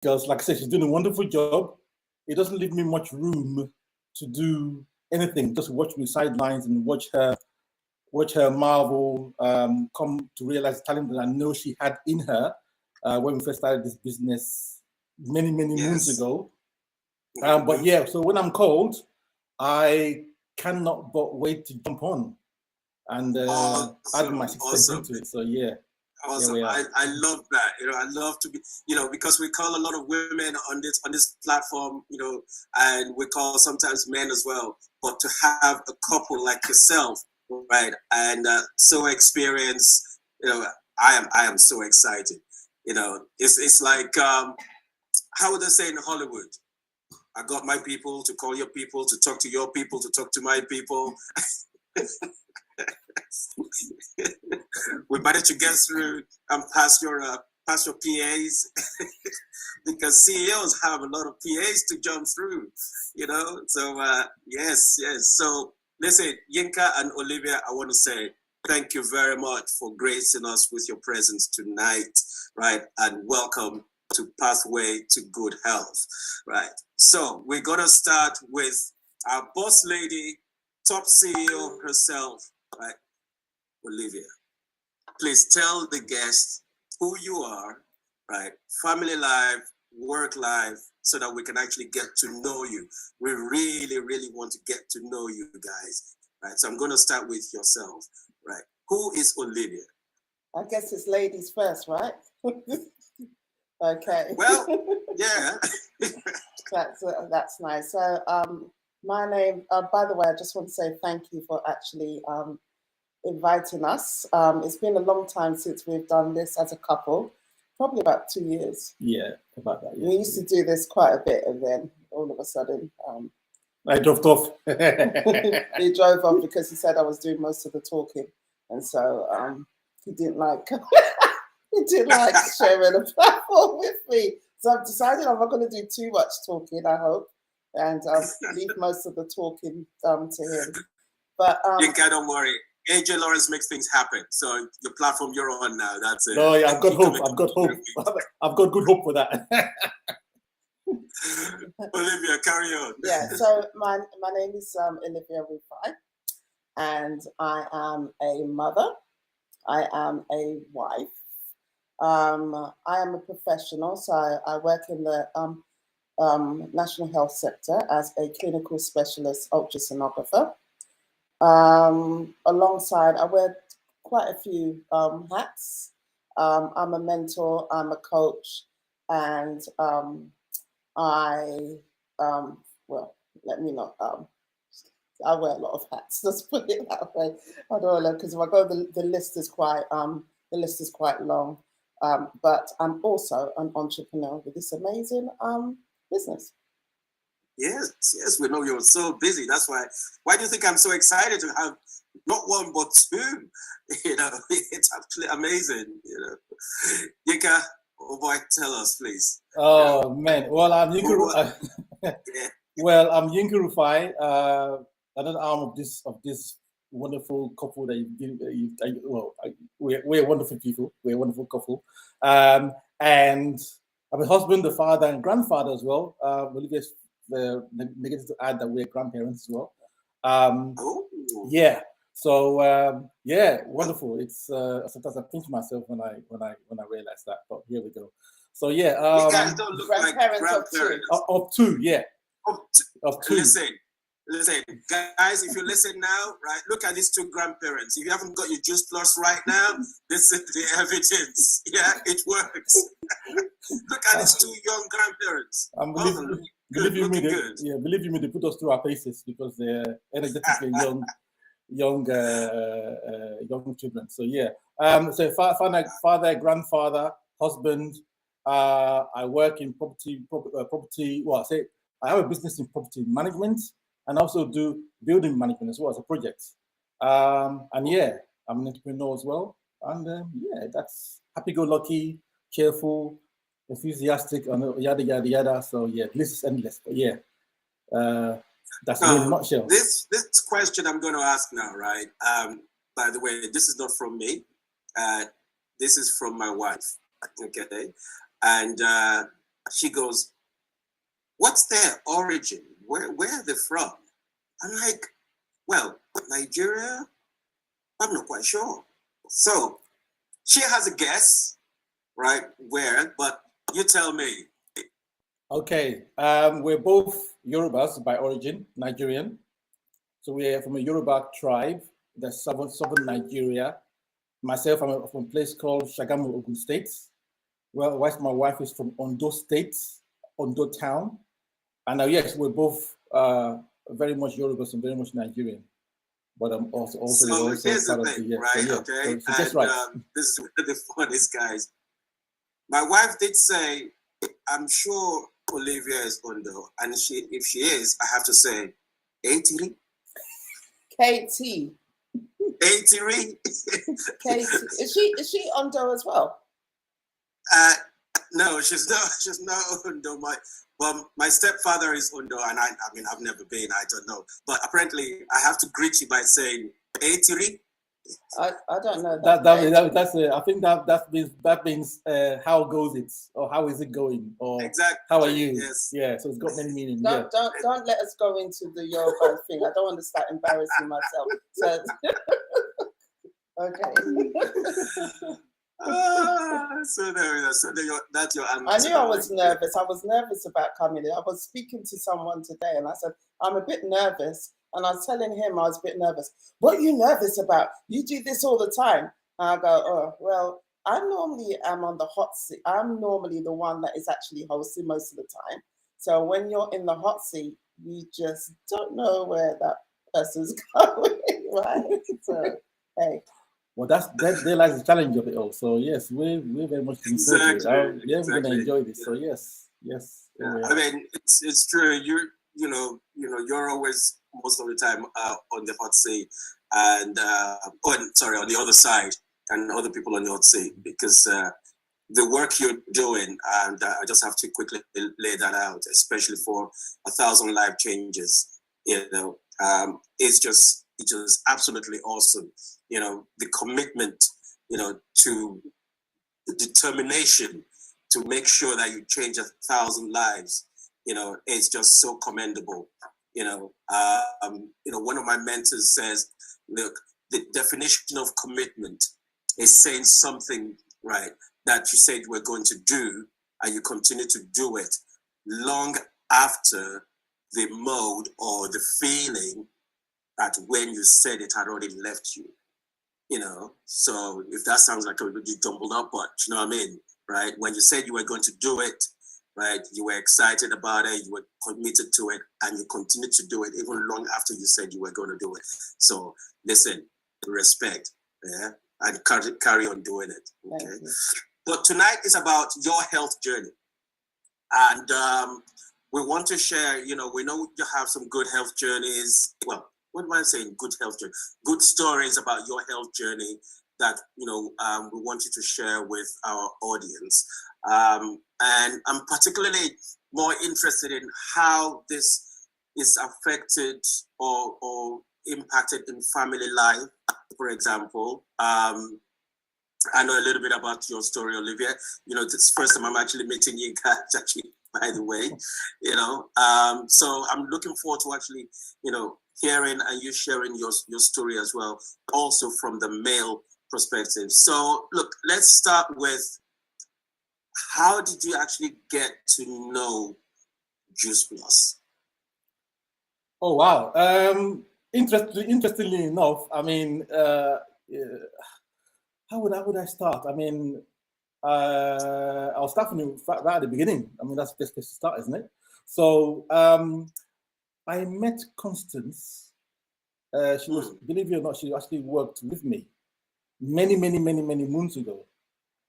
because, like I said, she's doing a wonderful job. It doesn't leave me much room to do anything. Just watch me sidelines and watch her marvel, come to realize the talent that I know she had in her when we first started this business many moons ago. But yeah, so when I'm called, I cannot but wait to jump on and add my 6 cents into it. So yeah. Awesome. I love that. I love to be, because we call a lot of women on this platform, and we call sometimes men as well. But to have a couple like yourself, right, and so experienced, I am so excited. It's like how would they say in Hollywood? I got my people to call your people to talk to your people to talk to my people. We managed to get through and pass your PAs because CEOs have a lot of PAs to jump through, So yes. So listen, Yinka and Olivia, I want to say thank you very much for gracing us with your presence tonight, right? And welcome to Pathway to Good Health, right? So we're gonna start with our boss lady, top CEO herself, right? Olivia, please tell the guests who you are, right? Family life, work life, so that we can actually get to know you. We really want to get to know you guys, right? So I'm going to start with yourself, right? Who is Olivia? I guess it's ladies first, right? Okay. Well, yeah. That's nice. So my name, by the way, I just want to say thank you for actually inviting us. It's been a long time since we've done this as a couple, probably about 2 years. Yeah, about that. Yeah. We used to do this quite a bit, and then all of a sudden, I drove off. he drove off because he said I was doing most of the talking, and so he didn't like sharing a platform with me. So I've decided I'm not going to do too much talking, I hope, and leave most of the talking to him. But don't worry. AJ Lawrence makes things happen. So the platform you're on now, that's it. No, yeah, I've got hope. I've got hope. I've got good hope for that. Olivia, carry on. Yeah, so my name is Olivia Rufai, and I am a mother. I am a wife. I am a professional, so I work in the National Health sector as a clinical specialist ultrasonographer. Alongside, I wear quite a few hats. I'm a mentor, I'm a coach, and I wear a lot of hats. Let's put it that way. I don't know, because if I go, the list is quite long. But I'm also an entrepreneur with this amazing business. Yes, we know you're so busy. That's why. Why do you think I'm so excited to have not one but two? It's actually amazing. Yinka, oh boy, tell us, please. Oh man, well I'm Yinka. Well, I'm Yinka Rufai, another arm of this wonderful couple that you've been. We're wonderful people. We're a wonderful couple, and I'm a husband, a father, and grandfather as well. Olivia's negative to add that we're grandparents as well. Yeah. So wonderful. It's sometimes I pinch myself when I realize that. But here we go. So yeah, you guys don't look like grandparents. Of two, yeah. Of two. Listen, guys, if you listen now, right, look at these two grandparents. If you haven't got your Juice Plus right now, this is the evidence. Yeah, it works. Look at these two young grandparents. Believe you me, they put us through our paces because they're energetically young children. So yeah, so father, grandfather, husband. I work in property. Well, I have a business in property management, and also do building management as well as a project. And yeah, I'm an entrepreneur as well. And that's happy-go-lucky, cheerful, enthusiastic, and yada yada yada. So yeah, the list is endless. But yeah, that's in a nutshell. This question I'm going to ask now, right? By the way, this is not from me. This is from my wife. Okay, and she goes, what's their origin? Where are they from? I'm like, well, Nigeria? I'm not quite sure. So she has a guess, right? Where, but you tell me. Okay, we're both Yorubas by origin, Nigerian. So we're from a Yoruba tribe, that's southern Nigeria. Myself, I'm from a place called Shagamu, Ogun State. Well, whilst my wife is from Ondo State, Ondo Town. And yes, we're both very much Yorubas and very much Nigerian. But I'm also So here's the thing, right? So, yeah. Okay, so just right. This is one of the funniest guys. My wife did say, I'm sure Olivia is Ondo, and if she is, I have to say, Eitiri? Katie. Eitiri? Katie. Is she Ondo as well? No, she's not Ondo. My stepfather is Ondo, and I mean, I've never been, I don't know. But apparently, I have to greet you by saying, Eitiri? I don't know that's I think that means how goes it, or how is it going, or exactly. How are you? Yes. Yeah, so it's got many meanings. Don't let us go into the Yoruba thing. I don't want to start embarrassing myself. So okay. So that's your answer. I knew I was nervous. I was nervous about coming in. I was speaking to someone today, and I said I'm a bit nervous. And I was telling him I was a bit nervous. What are you nervous about? You do this all the time. And I go, oh, well, I normally am on the hot seat. I'm normally the one that is actually hosting most of the time. So when you're in the hot seat, you just don't know where that person's going, right? So, hey. Well, there lies the challenge of it all. So yes, we're very much looking forward to it. Yeah, we're gonna enjoy this. So yes. Yeah. I mean, it's true. You know, you're always most of the time on the hot seat, and on the other side, and other people on the hot seat, because the work you're doing, and I just have to quickly lay that out, especially for 1,000 life changes. It's just absolutely awesome. The commitment, to the determination to make sure that you change 1,000 lives. It's just so commendable. One of my mentors says, look, the definition of commitment is saying something, right, that you said you were going to do, and you continue to do it long after the mode or the feeling that when you said it had already left you. So if that sounds like a little bit jumbled up, but you know what I mean, right? When you said you were going to do it, right? You were excited about it, you were committed to it, and you continue to do it even long after you said you were going to do it. So listen, respect, yeah, and carry on doing it. Okay. But tonight is about your health journey, and we want to share. We know you have some good health journeys. Well, what am I saying? Good health journey, good stories about your health journey that we want you to share with our audience. And I'm particularly more interested in how this is affected or impacted in family life. For example, I know a little bit about your story, Olivia. This is the first time I'm actually meeting you guys, actually, by the way. So I'm looking forward to actually, hearing and you sharing your story as well, also from the male perspective. So look, let's start with, how did you actually get to know Juice Plus? Oh wow! Interestingly enough, I mean, how would I start? I mean, I'll start from right at the beginning. I mean, that's the best place to start, isn't it? So I met Constance. She was, believe it or not, she actually worked with me many moons ago.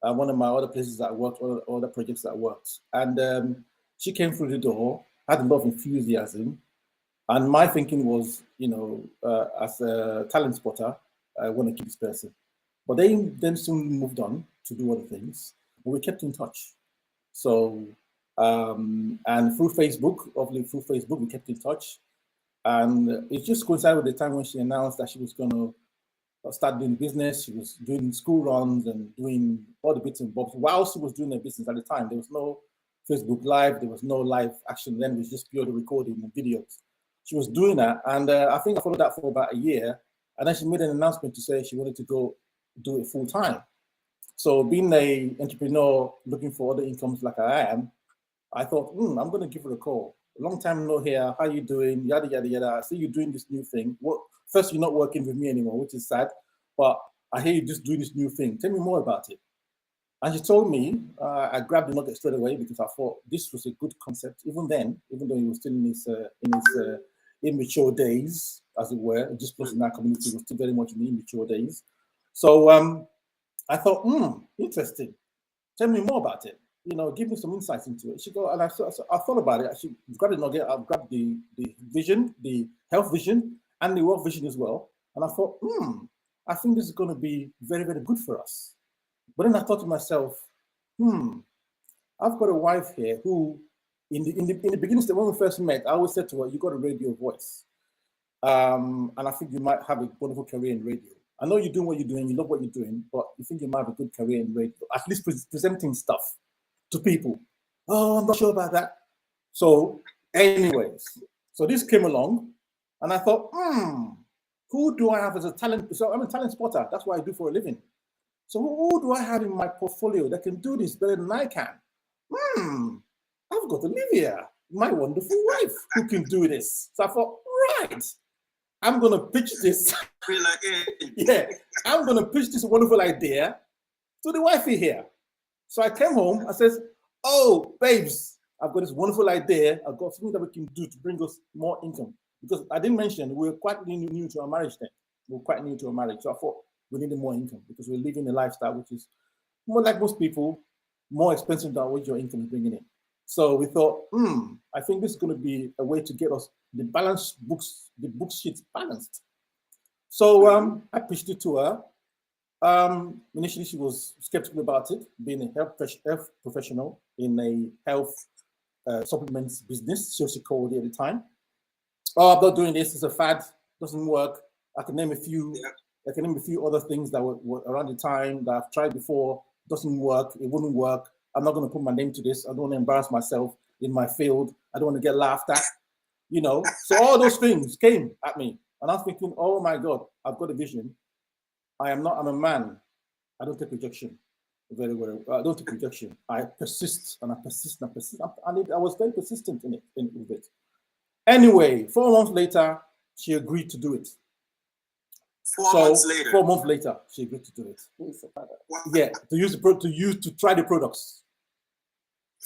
One of my other places that I worked, other projects that I worked. And she came through the door, had a lot of enthusiasm. And my thinking was, as a talent spotter, I want to keep this person. But they then soon moved on to do other things. But we kept in touch. So, and through Facebook, we kept in touch. And it just coincided with the time when she announced that she was going to start doing business. She was doing school runs and doing all the bits and bobs while she was doing her business at the time. There was no Facebook Live. There was no live action then. It was just purely recording and videos. She was doing that, and I think I followed that for about a year. And then she made an announcement to say she wanted to go do it full time. So being an entrepreneur looking for other incomes like I am, I thought, I'm going to give her a call. Long time no here. How you doing? Yada, yada, yada. I see you doing this new thing. First, you're not working with me anymore, which is sad. But I hear you just doing this new thing. Tell me more about it. And she told me, I grabbed the nugget straight away because I thought this was a good concept. Even then, even though he was still in his immature days, as it were, just plus in our community was still very much in the immature days. So I thought, interesting. Tell me more about it. Give me some insights into it. She go, and I thought about it. She grabbed the nugget. I grabbed the vision, the health vision, and the work vision as well. And I thought, I think this is going to be very, very good for us. But then I thought to myself, I've got a wife here who, in the beginning, when we first met, I always said to her, you got a radio voice. And I think you might have a wonderful career in radio. I know you're doing what you're doing, you love what you're doing, but you think you might have a good career in radio, at least presenting stuff to people. Oh, I'm not sure about that. So anyways, so this came along and I thought, who do I have as a talent? So I'm a talent spotter. That's what I do for a living. So who do I have in my portfolio that can do this better than I can? I've got Olivia, my wonderful wife, who can do this. So I thought, right, I'm going to pitch this. Yeah, I'm going to pitch this wonderful idea to the wifey here. So I came home, I says, oh, babes, I've got this wonderful idea. I've got something that we can do to bring us more income. Because I didn't mention, we were quite new to our marriage then. We were quite new to our marriage. So I thought we needed more income because we're living a lifestyle which is more like most people, more expensive than what your income is bringing in. So we thought, I think this is going to be a way to get us the book sheets balanced. So I pitched it to her. Initially, she was skeptical about it, being a health professional in a health supplements business, so she called it at the time. Oh, I'm not doing this, it's a fad, doesn't work. I can name a few other things that were around the time that I've tried before, doesn't work, it wouldn't work. I'm not going to put my name to this. I don't want to embarrass myself in my field. I don't want to get laughed at, So all those things came at me. And I was thinking, oh my God, I've got a vision. I'm a man. I don't take rejection very well. I don't take rejection. I persist and I persist and I persist. And I was very persistent in it. Anyway, 4 months later, she agreed to do it. 4 months later? 4 months later, she agreed to do it. Yeah, to try the products.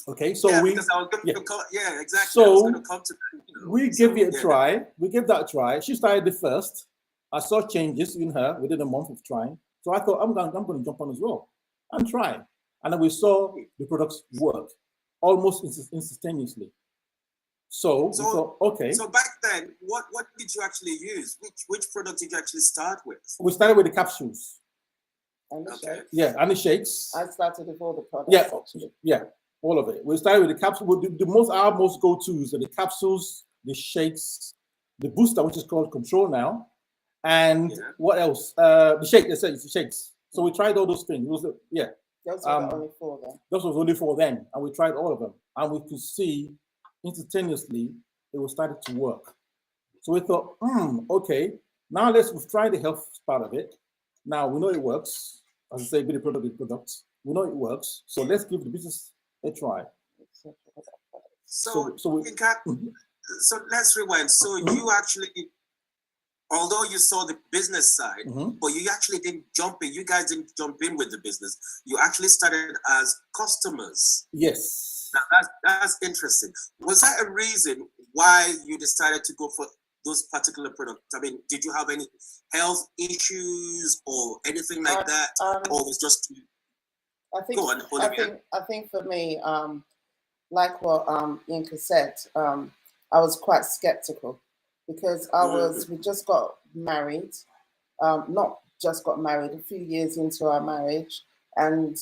Okay, so exactly. So we gave it a try. We gave that a try. She started the first. I saw changes in her within a month of trying. So I thought I'm going to jump on as well and try. And then we saw the products work almost instantaneously. So we thought, okay. So back then, what did you actually use? Which product did you actually start with? We started with the capsules. And the shakes. Yeah, and the shakes. I started with all the products. Yeah, actually. Yeah, all of it. We started with the capsule. Our most go-tos are the capsules, the shakes, the booster, which is called Control now, and what else? The shake. They say it's the shakes. So we tried all those things. Those were only 4 then. Those was only 4 then, and we tried all of them, and we could see instantaneously it was starting to work. So we thought, okay, now we've tried the health part of it. Now we know it works. As I say, be the product, we know it works. So let's give the business a try. So let's rewind. So you actually, although you saw the business side, but you actually didn't jump in. You guys didn't jump in with the business. You actually started as customers. Yes. Now that's interesting. Was that a reason why you decided to go for those particular products? I mean, did you have any health issues or anything like that, or was just? I think for me, like what Yinka said, I was quite skeptical because we just got married, not just got married, a few years into our marriage, and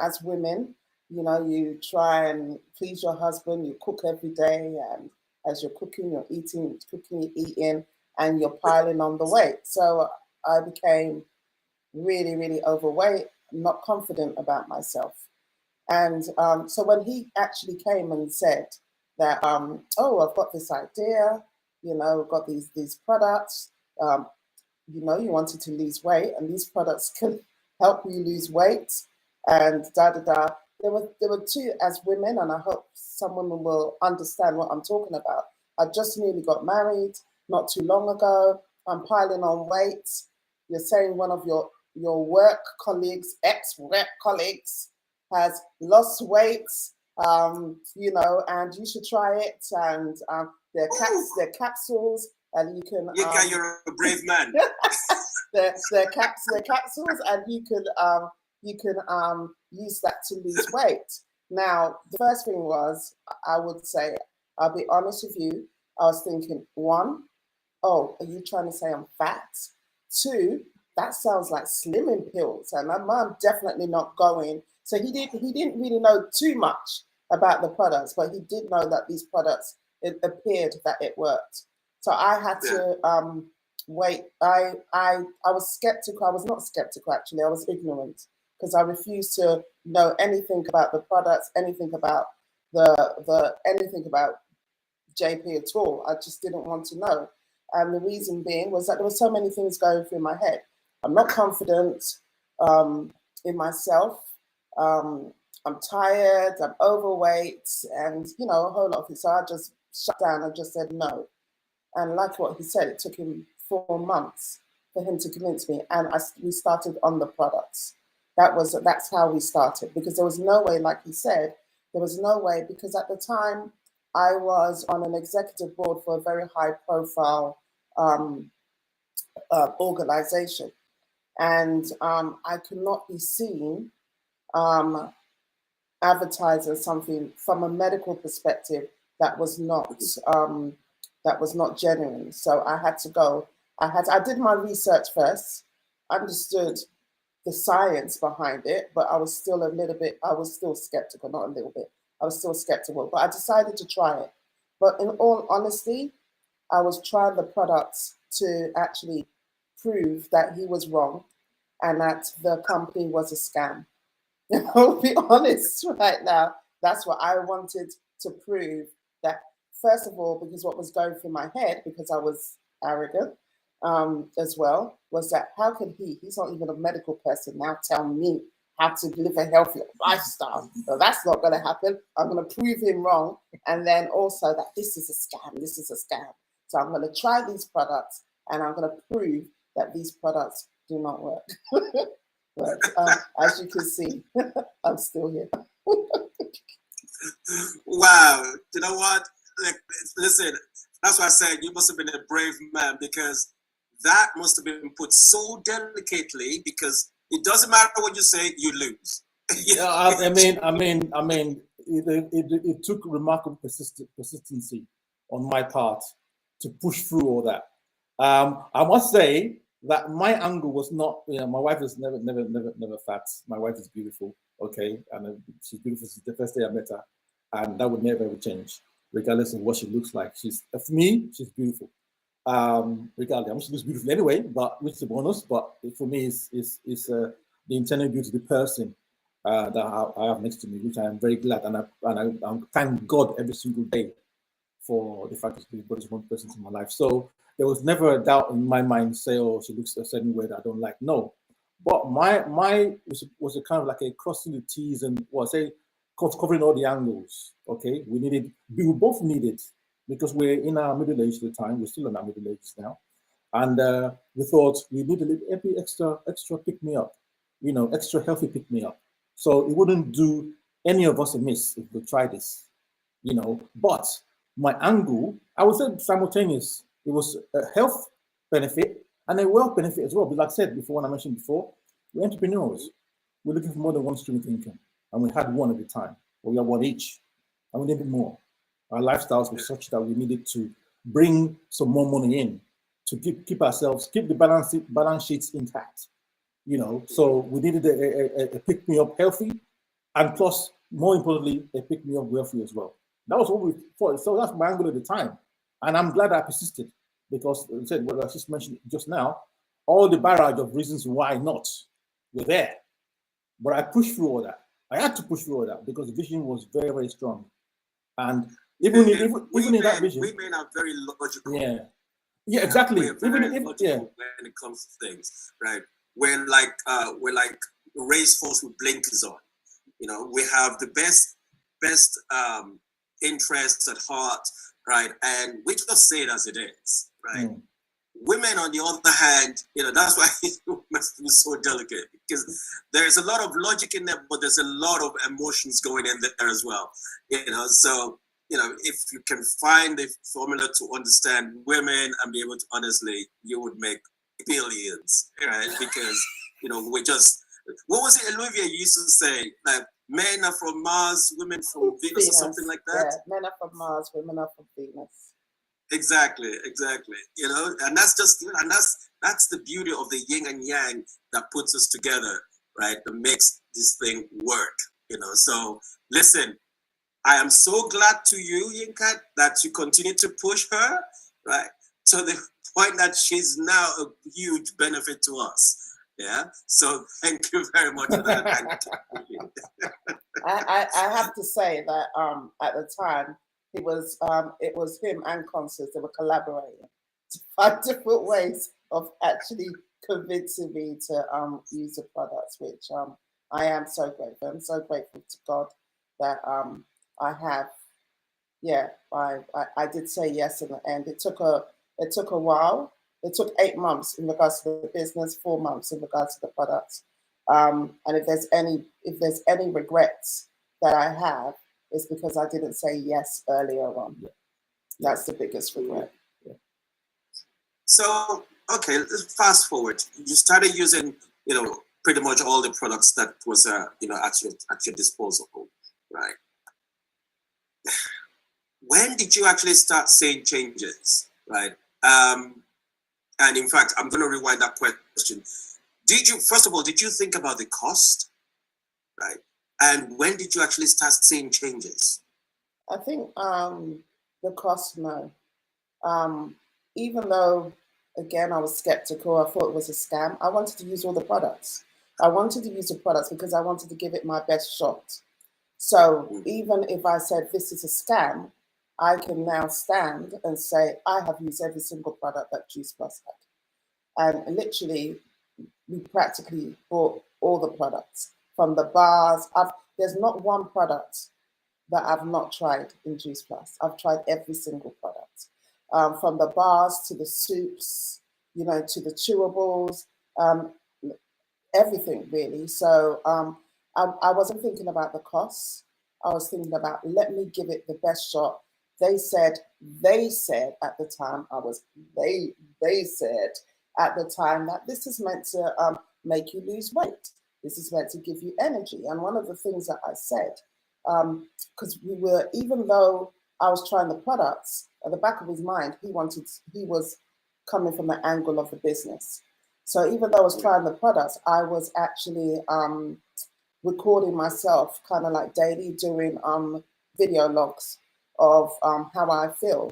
as women, you try and please your husband, you cook every day, and as you're cooking, you're eating, and you're piling on the weight. So I became really, really overweight, not confident about myself. And so when he actually came and said that, oh, I've got this idea, you know, got these products, you know, you wanted to lose weight, and these products can help you lose weight, and da da da. There were two, as women, and I hope some women will understand what I'm talking about. I just nearly got married not too long ago. I'm piling on weight. You're saying one of your work colleagues, ex-work colleagues, has lost weight, you know, and you should try it. And they're capsules, and you can. You're a brave man. they're capsules, and you can use that to lose weight. Now, the first thing was, I would say, I'll be honest with you, I was thinking, one, oh, are you trying to say I'm fat? Two, that sounds like slimming pills, and I'm definitely not going. So he didn't really know too much about the products, but he did know that these products, it appeared that it worked. So I had to wait. I was skeptical. I was not skeptical, actually. I was ignorant, because I refused to know anything about the products, anything about anything about JP at all. I just didn't want to know. And the reason being was that there were so many things going through my head. I'm not confident in myself. I'm tired, I'm overweight, and, you know, a whole lot of it. So I just shut down and just said no. And like what he said, it took him 4 months for him to convince me. And we started on the products. That's how we started, because there was no way, like he said, there was no way, because at the time I was on an executive board for a very high profile organization. And I could not be seen advertising something from a medical perspective that was not genuine. So I had to go. I did my research first, understood the science behind it, but I was still skeptical, not a little bit. I was still skeptical, but I decided to try it. But in all honesty, I was trying the products to actually prove that he was wrong and that the company was a scam. I'll be honest right now. That's what I wanted to prove, that first of all, because what was going through my head, because I was arrogant as well, was that how could he's not even a medical person, now tell me how to live a healthy lifestyle? So that's not going to happen. I'm going to prove him wrong. And then also that this is a scam. So I'm going to try these products, and I'm going to prove that these products do not work. But as you can see, I'm still here. Wow. You know what? Like, listen, that's why I said you must have been a brave man, because that must have been put so delicately, because it doesn't matter what you say, you lose. Yeah, I mean, it took remarkable persistency on my part to push through all that. I must say that my angle was not, you know, my wife is never fat. My wife is beautiful, okay, and she's beautiful since the first day I met her, and that would never ever change, regardless of what she looks like. For me, she's beautiful. Regardless, I mean, she looks beautiful anyway, but which is a bonus. But for me, it's the internal beauty of the person that I have next to me, which I am very glad, and I thank God every single day for the fact that she's one person in my life. So there was never a doubt in my mind, say, oh, she looks a certain way that I don't like. No, but my was a kind of like a crossing the T's and covering all the angles. Okay, we both needed, because we're in our middle age at the time. We're still in our middle ages now, and we thought we needed every extra pick me up, you know, extra healthy pick me up. So it wouldn't do any of us amiss if we try this, you know. But my angle, I would say simultaneous. It was a health benefit and a wealth benefit as well. But like I said before, when I mentioned before, we're entrepreneurs. We're looking for more than one stream of income, and we had one at a time, or we had one each, and we needed more. Our lifestyles were such that we needed to bring some more money in to keep the balance sheets intact, you know. So we needed a pick me up healthy, and plus, more importantly, a pick me up wealthy as well. That was what we thought. So that's my angle at the time. And I'm glad I persisted, because, as I said, what I just mentioned just now, all the barrage of reasons why not were there. But I pushed through all that. I had to push through all that because the vision was very, very strong. And even in that vision, women are very logical. Yeah, exactly. We're very logical when it comes to things, right? We're like a racehorse with blinkers on. You know, we have the best interests at heart, right? And we just say it as it is, right? Women, on the other hand, you know, that's why it must be so delicate, because there's a lot of logic in there, but there's a lot of emotions going in there as well. You know, so, you know, if you can find the formula to understand women and be able to, honestly, you would make billions, right? Because, you know, we're just, what was it Olivia used to say? Like, men are from Mars, women from Venus, or something like that? Yeah, men are from Mars, women are from Venus. Exactly. You know, and that's just, and that's the beauty of the yin and yang that puts us together, right? That makes this thing work, you know. So listen, I am so glad to you, Yinka, that you continue to push her, right? To the point that she's now a huge benefit to us. Yeah. So thank you very much for that. I have to say that at the time, it was him and Constance, they were collaborating to find different ways of actually convincing me to use the products, which I am so grateful. I'm so grateful to God that I have. Yeah, I did say yes in the end. It took a while. It took 8 months in regards to the business, 4 months in regards to the products. And if there's any regrets that I have, it's because I didn't say yes earlier on. Yeah. That's the biggest regret. Yeah. So, okay, let's fast forward. You started using, you know, pretty much all the products that was, you know, at your disposal, right? When did you actually start seeing changes, right? And in fact, I'm going to rewind that question. First of all, did you think about the cost, right? And when did you actually start seeing changes? I think the cost, no. Even though, again, I was skeptical, I thought it was a scam, I wanted to use all the products. I wanted to use the products because I wanted to give it my best shot. So even if I said this is a scam, I can now stand and say, I have used every single product that Juice Plus had. And literally, we practically bought all the products from the bars. There's not one product that I've not tried in Juice Plus. I've tried every single product, from the bars to the soups, you know, to the chewables, everything really. So I wasn't thinking about the costs. I was thinking about, let me give it the best shot. They said at the time, they said at the time that this is meant to make you lose weight. This is meant to give you energy. And one of the things that I said, because even though I was trying the products, at the back of his mind, he was coming from the angle of the business. So even though I was trying the products, I was actually recording myself kind of like daily, doing video logs of how I feel.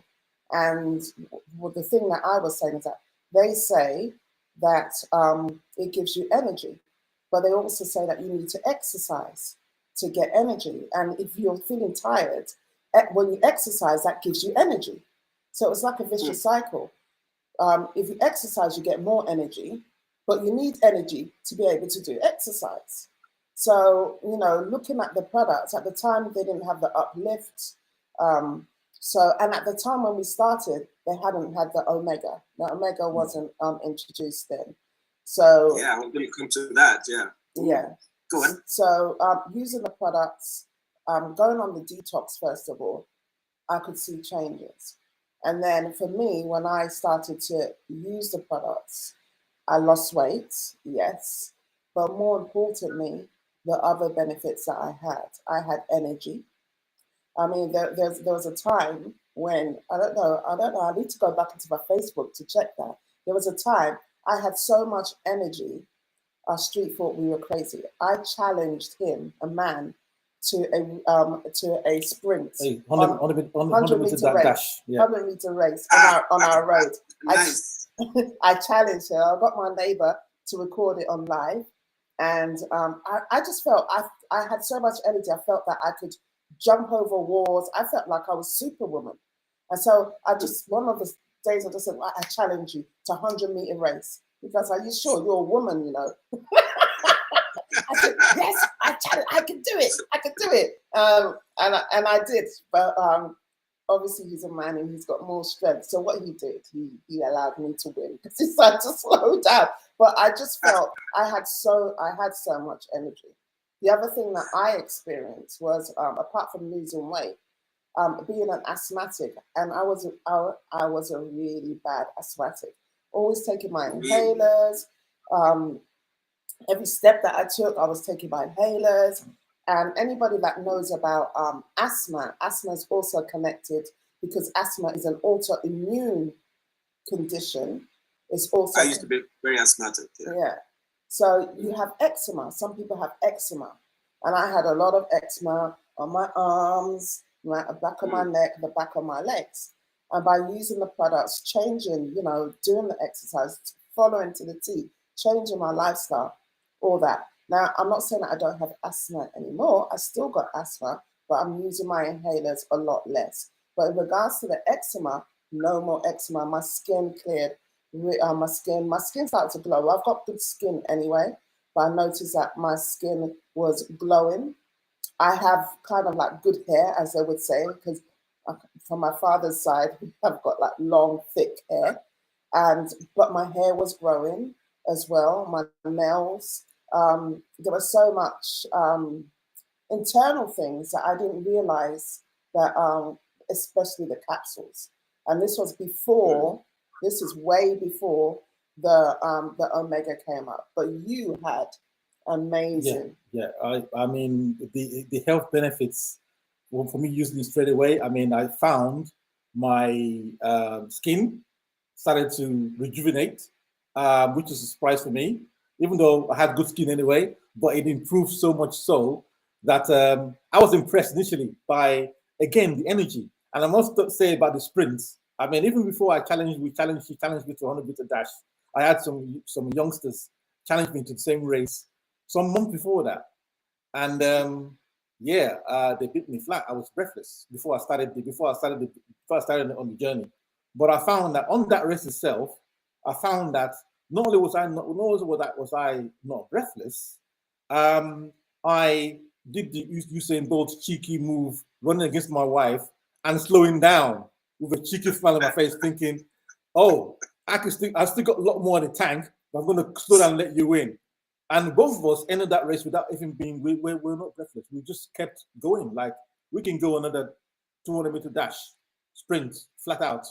And the thing that I was saying is that they say that it gives you energy, but they also say that you need to exercise to get energy. And if you're feeling tired, when you exercise, that gives you energy. So it's like a vicious cycle. If you exercise, you get more energy, but you need energy to be able to do exercise. So, you know, looking at the products, at the time they didn't have the uplift. And at the time when we started, they hadn't had the Omega. The Omega wasn't introduced then. So yeah, we're going to come to that. Yeah. Yeah. Go on. So using the products, going on the detox first of all, I could see changes. And then for me, when I started to use the products, I lost weight, yes, but more importantly, the other benefits that I had energy. I mean, there was a time when, I don't know, I need to go back into my Facebook to check that. There was a time I had so much energy, our street thought we were crazy. I challenged him, a man, to a sprint, 100 meter race, yeah. 100 meter race on our road. Nice. I challenged her. I got my neighbor to record it on live, and I just felt I had so much energy. I felt that I could jump over walls. I felt like I was Superwoman. And so I just, one of the days I just said, well, I challenge you to 100-meter race. Because are you sure you're a woman, you know? I said, yes, I can do it. I can do it. And I did. But obviously he's a man and he's got more strength. So what he did, he allowed me to win because he started to slow down. But I just felt I had so much energy. The other thing that I experienced was, apart from losing weight, being an asthmatic, and I was a really bad asthmatic. Always taking my inhalers. Every step that I took, I was taking my inhalers. And anybody that knows about asthma is also connected because asthma is an autoimmune condition. It's also I used to be very asthmatic. Yeah. So you have eczema. Some people have eczema. And I had a lot of eczema on my arms, the back of my neck, the back of my legs. And by using the products, changing, you know, doing the exercise, following to the T, changing my lifestyle, all that. Now, I'm not saying that I don't have asthma anymore. I still got asthma, but I'm using my inhalers a lot less. But in regards to the eczema, no more eczema. My skin cleared. My skin started to glow. I've got good skin anyway, but I noticed that my skin was glowing. I have kind of like good hair, as they would say, because from my father's side, I've got like long, thick hair. But my hair was growing as well. My nails. There was so much internal things that I didn't realize that, especially the capsules. And this was before. This is way before the Omega came up. But you had amazing. Yeah. I mean the health benefits. Well, for me, using it straight away. I mean, I found my skin started to rejuvenate, which is a surprise for me. Even though I had good skin anyway, but it improved so much so that I was impressed initially by, again, the energy. And I must say about the sprints. I mean, even before she challenged me to 100-meter dash. I had some youngsters challenge me to the same race some month before that. And they beat me flat. I was breathless before I started on the journey. But I found that on that race itself, I found that not only was I not breathless, I did the Usain Bolt cheeky move, running against my wife and slowing down with a cheeky smile on my face, thinking, "Oh, I still got a lot more in the tank. But I'm going to slow down and let you win." And both of us ended that race without even being. We're not breathless. We just kept going. Like we can go another 200-meter dash, sprint, flat out,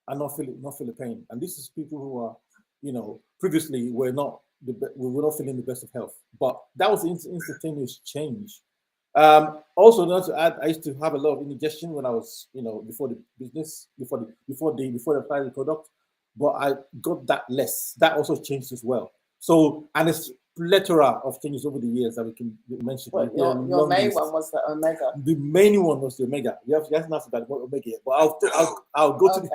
and not feel the pain. And this is people who are, you know, previously we were not feeling the best of health, but that was instantaneous change. Also, not to add, I used to have a lot of indigestion when I was, you know, before the business, before I applied the product, but I got that less. That also changed as well. So, and it's plethora of changes over the years that we can mention. Well, your main one was the Omega. The main one was the Omega. You haven't asked about what Omega yet, but I'll go to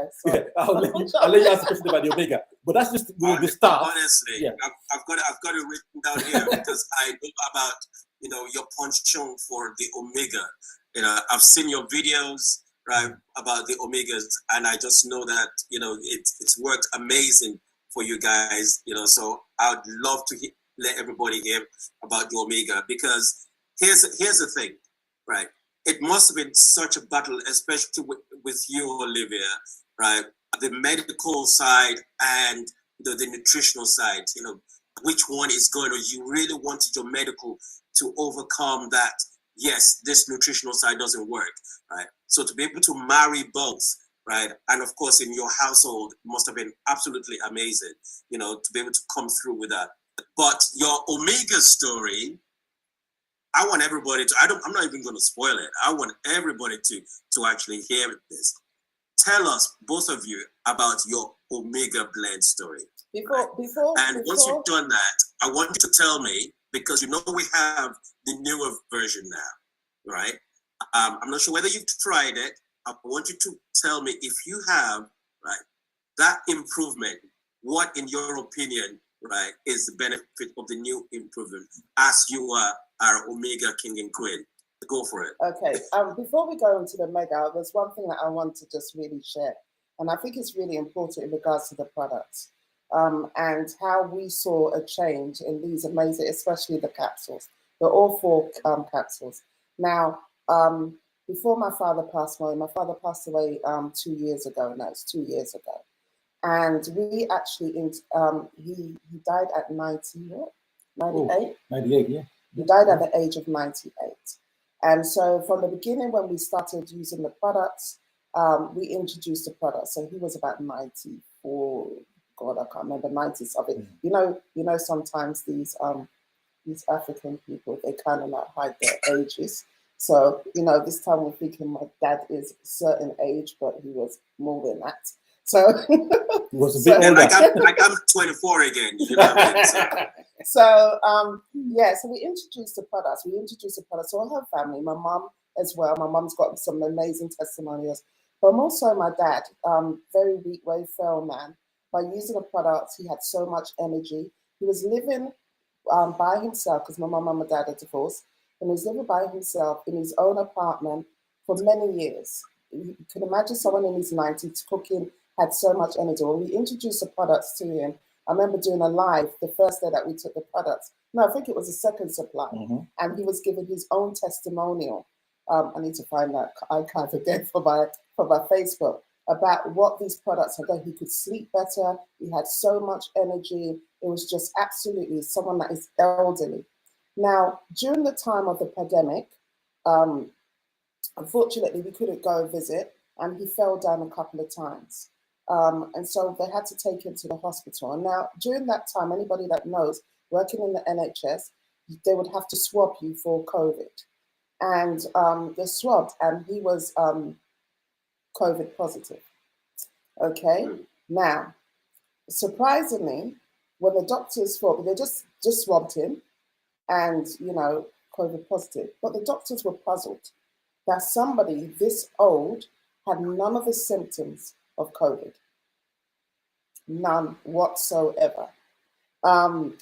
I'll let you ask a question about the Omega. But that's just the start. Honestly, yeah. I've got it written down here because I know about, you know, your penchant for the Omega. You know, I've seen your videos, right, about the Omegas, and I just know that, you know, it's worked amazing for you guys. You know, so I'd love to let everybody hear about the Omega, because here's the thing, right? It must have been such a battle, especially with you, Olivia, right? The medical side and the nutritional side, you know, which one is going to, you really wanted your medical to overcome that, yes, this nutritional side doesn't work, right? So to be able to marry both, right? And of course, in your household, must have been absolutely amazing, you know, to be able to come through with that. But your Omega story, I want everybody to, I'm not even going to spoil it. I want everybody to actually hear this. Tell us, both of you, about your Omega blend story. Before once you've done that, I want you to tell me, because you know we have the newer version now, right? I'm not sure whether you've tried it. I want you to tell me, if you have, right, that improvement, what in your opinion, right, is the benefit of the new improvement as you are our Omega King and Queen. Go for it. Okay. Before we go into the Omega, there's one thing that I want to just really share, and I think it's really important in regards to the products, and how we saw a change in these amazing, especially the capsules. They're all 4 capsules. Now, before my father passed away, 2 years ago. No, it's 2 years ago. And we actually, he died at 98? 98, yeah. He died at the age of 98. And so from the beginning, when we started using the products, we introduced the products. So he was about 94, God, I can't remember, 90 something. You know, sometimes these African people, they kind of like hide their ages. So, you know, this time we're thinking my dad is a certain age, but he was more than that. So he was a bit older. Like I'm 24 again. You know what I mean? So yeah, so we introduced the products. So our whole family, my mum as well. My mum's got some amazing testimonials. But also my dad, very weak, very frail man. By using the products, he had so much energy. He was living by himself because my mum and my dad are divorced. And he was living by himself in his own apartment for many years. You can imagine someone in his 90s cooking, had so much energy. When we introduced the products to him, I remember doing a live the first day that we took the products. No, I think it was the second supply. And he was giving his own testimonial. I need to find that archive again for my Facebook about what these products had done. He could sleep better. He had so much energy. It was just absolutely someone that is elderly. Now, during the time of the pandemic, unfortunately, we couldn't go and visit, and he fell down a couple of times. And so they had to take him to the hospital. And now, during that time, anybody that knows, working in the NHS, they would have to swab you for COVID. And they swabbed, and he was COVID positive. Okay? Now, surprisingly, when the doctors thought, they just swabbed him and, you know, COVID positive. But the doctors were puzzled that somebody this old had none of the symptoms of COVID. None whatsoever. And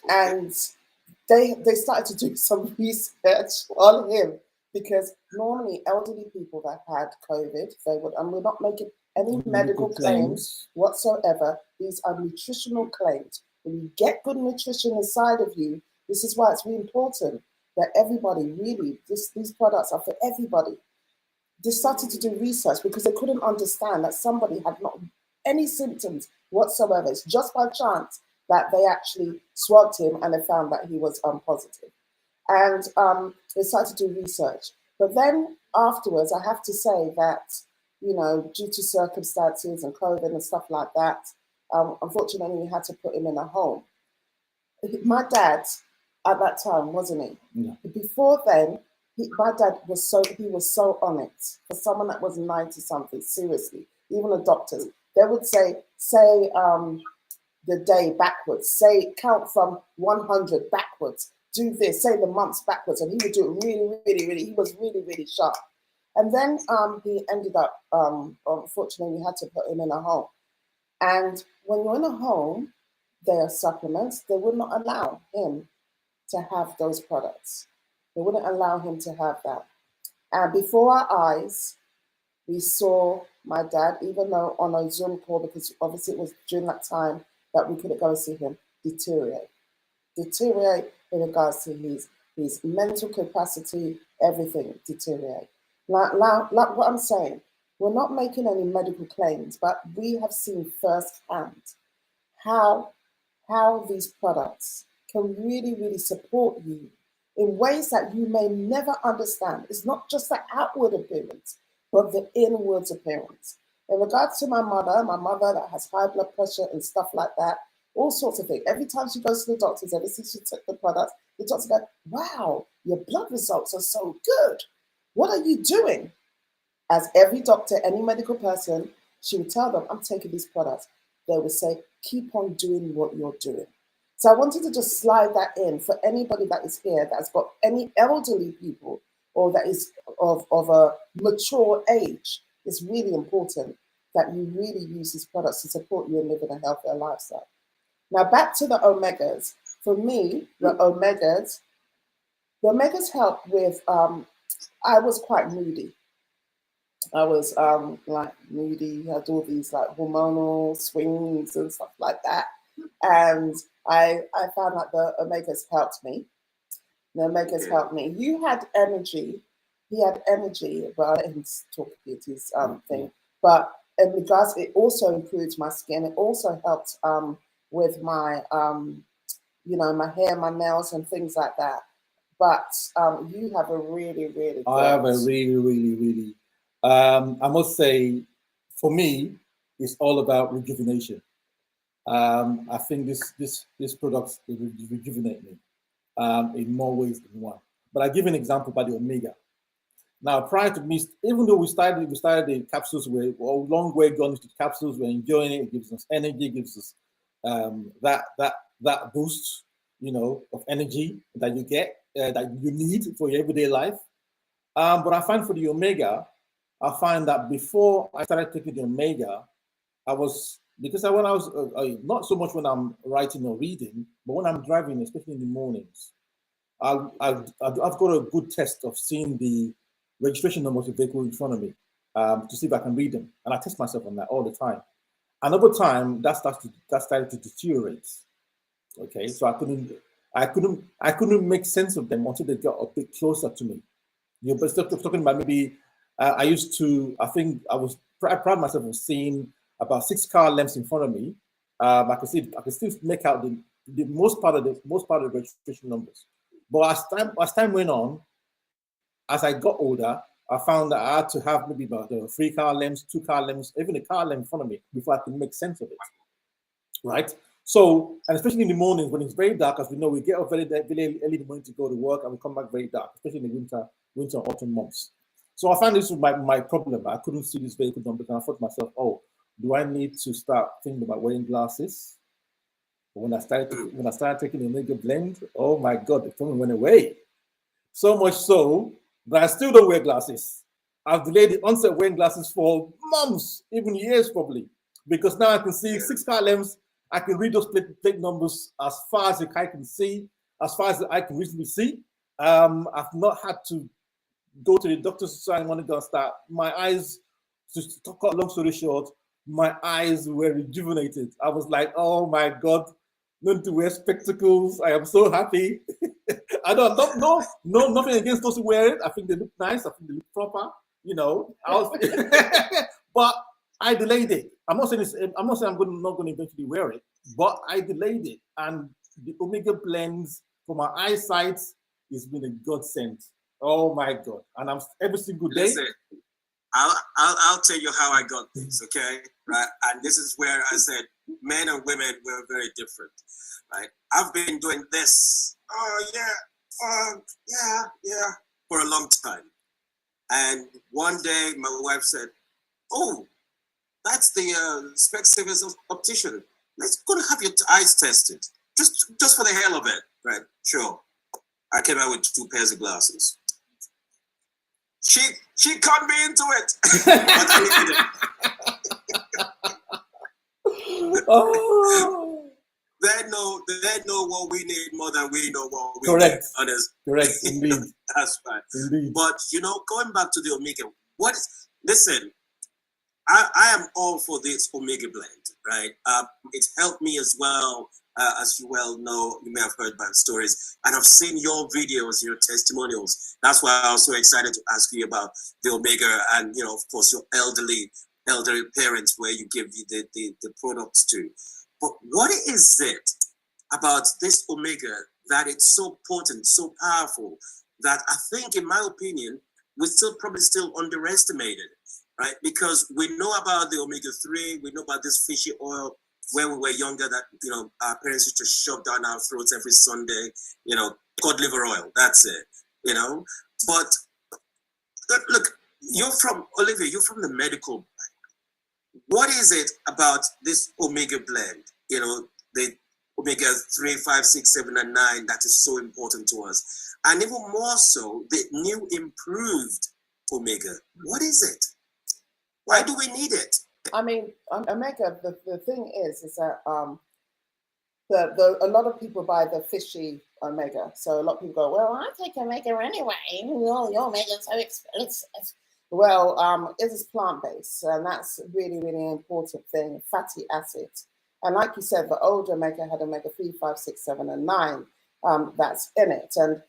they started to do some research on him, because normally elderly people that had COVID, they would, and we're not making any medical claims whatsoever. These are nutritional claims. When you get good nutrition inside of you, this is why it's really important that everybody really, these products are for everybody. They started to do research because they couldn't understand that somebody had not any symptoms whatsoever. It's just by chance that they actually swabbed him and they found that he was positive. And they started to do research. But then afterwards, I have to say that, you know, due to circumstances and COVID and stuff like that, unfortunately, we had to put him in a home. My dad, at that time, wasn't he? Yeah. Before then, my dad was so on it. For someone that was 90 something, seriously, even the doctors, they would say the day backwards, count from 100 backwards, do this, say the months backwards, and he would do it really, he was really sharp. And then he ended up, unfortunately, we had to put him in a home. And when you're in a home, there are supplements. They would not allow him to have those products. They wouldn't allow him to have that. And before our eyes, we saw my dad, even though on a Zoom call, because obviously it was during that time that we couldn't go and see him, deteriorate in regards to his mental capacity, everything deteriorate. Like what I'm saying, we're not making any medical claims, but we have seen firsthand how these products can really support you in ways that you may never understand. It's not just the outward appearance, but the inwards appearance. In regards to my mother that has high blood pressure and stuff like that, all sorts of things. Every time she goes to the doctors, ever since she took the products, the doctor goes, wow, your blood results are so good. What are you doing? As every doctor, any medical person, she would tell them, I'm taking these products. They would say, keep on doing what you're doing. So I wanted to just slide that in for anybody that is here that has got any elderly people or that is of a mature age. It's really important that you really use these products to support you in living a healthier lifestyle. Now back to the omegas. For me, the omegas The omegas help with. I was quite moody. I was like moody, had all these like hormonal swings and stuff like that. And I found that the omegas helped me. The omegas helped me. You had energy. He had energy. Well, I let him talk about his thing. But in regards, it also improved my skin. It also helped with my you know, my hair, my nails, and things like that. But you have a really, really. I have a really. I must say, for me, it's all about rejuvenation. I think this product will rejuvenate me in more ways than one. But I give an example by the Omega. Now, prior to me, even though we started the capsules, we're a long way gone into the capsules. We're enjoying it. It gives us energy. It gives us that boost, you know, of energy that you get that you need for your everyday life. But I find for the Omega, I find that before I started taking the Omega, I was because when I was not so much when I'm writing or reading, but when I'm driving, especially in the mornings, I've got a good test of seeing the registration numbers of the vehicle in front of me to see if I can read them, and I test myself on that all the time. And over time, that started to deteriorate. Okay, so I couldn't make sense of them until they got a bit closer to me. You're talking about maybe I used to. I think I proud myself of seeing about 6 car lengths in front of me. I could still make out the most part of the registration numbers. But as time went on, as I got older, I found that I had to have maybe about 3 car lengths, 2 car lengths, even a car length in front of me before I could make sense of it. Right? So, and especially in the mornings when it's very dark, as we know, we get up very early in the morning to go to work and we come back very dark, especially in the winter and autumn months. So I found this was my problem. I couldn't see these vehicle numbers, and I thought to myself, oh, do I need to start thinking about wearing glasses? But when I started taking the Omega blend, oh my God, the problem went away. So much so that I still don't wear glasses. I've delayed the onset of wearing glasses for months, even years probably, because now I can see 6 car lengths. I can read those plate numbers as far as the eye can see, as far as the eye can reasonably see. I've not had to go to the doctor's to try and want to go and start. My eyes, to cut a long story short, my eyes were rejuvenated. I was like, oh my God, don't to wear spectacles. I am so happy. I don't know, nothing against those who wear it. I think they look nice. I think they look proper. You know, but I delayed it. I'm not saying I'm not going to eventually wear it, but I delayed it. And the Omega blends for my eyesight has been a godsend. Oh my God! And I'm every single day. Listen, I'll tell you how I got this. Okay, right? And this is where I said men and women were very different. Right? I've been doing this. Oh yeah, for a long time. And one day my wife said, "Oh, that's the Specsavers optician. Let's go to have your eyes tested, just for the hell of it." Right? Sure. I came out with 2 pairs of glasses. She caught me into it. But I needed it. Oh. They know what we need more than we know what we Correct. need. Honest. Correct, indeed. That's right. Indeed. But going back to the Omega, listen, I am all for this Omega blend, right? It's helped me as well, as you well know, you may have heard my stories, and I've seen your videos, your testimonials. That's why I was so excited to ask you about the Omega and, of course, your elderly parents where you give the products to. But what is it about this Omega that it's so potent, so powerful, that I think, in my opinion, we probably still underestimated, right? Because we know about the omega-3, we know about this fishy oil when we were younger that, our parents used to shove down our throats every Sunday, cod liver oil, that's it, But look, you're from the medical. What is it about this Omega blend, the omega-3, 5, 6, 7, and 9 that is so important to us? And even more so, the new improved Omega. What is it? Why do we need it? I mean, Omega, the thing is that a lot of people buy the fishy omega. So a lot of people go, well, I take omega anyway. Your omega is so expensive. Well, it is plant-based, and that's really, really important thing, fatty acids. And like you said, the old omega had omega-3, 5, 6, 7, and 9 that's in it. And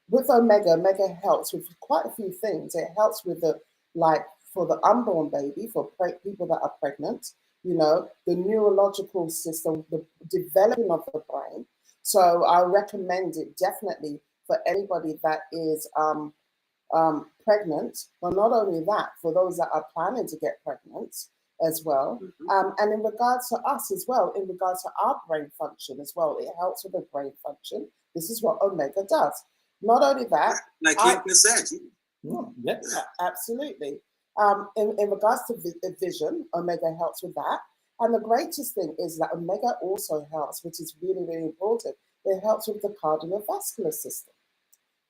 with omega helps with quite a few things. It helps with for the unborn baby, for people that are pregnant, the neurological system, the developing of the brain. So I recommend it definitely for anybody that is pregnant, but not only that, for those that are planning to get pregnant as well. And in regards to us as well, in regards to our brain function as well, it helps with the brain function. This is what omega does. Not only that, like you said, yeah, absolutely. In regards to vision, omega helps with that. And the greatest thing is that omega also helps, which is really, really important. It helps with the cardiovascular system.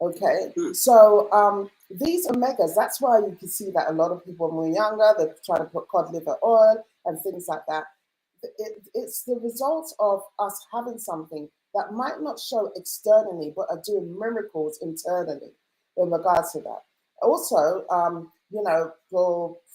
Okay, so these omegas, that's why you can see that a lot of people when we're younger, they're trying to put cod liver oil and things like that. It's the result of us having something that might not show externally, but are doing miracles internally in regards to that. Also,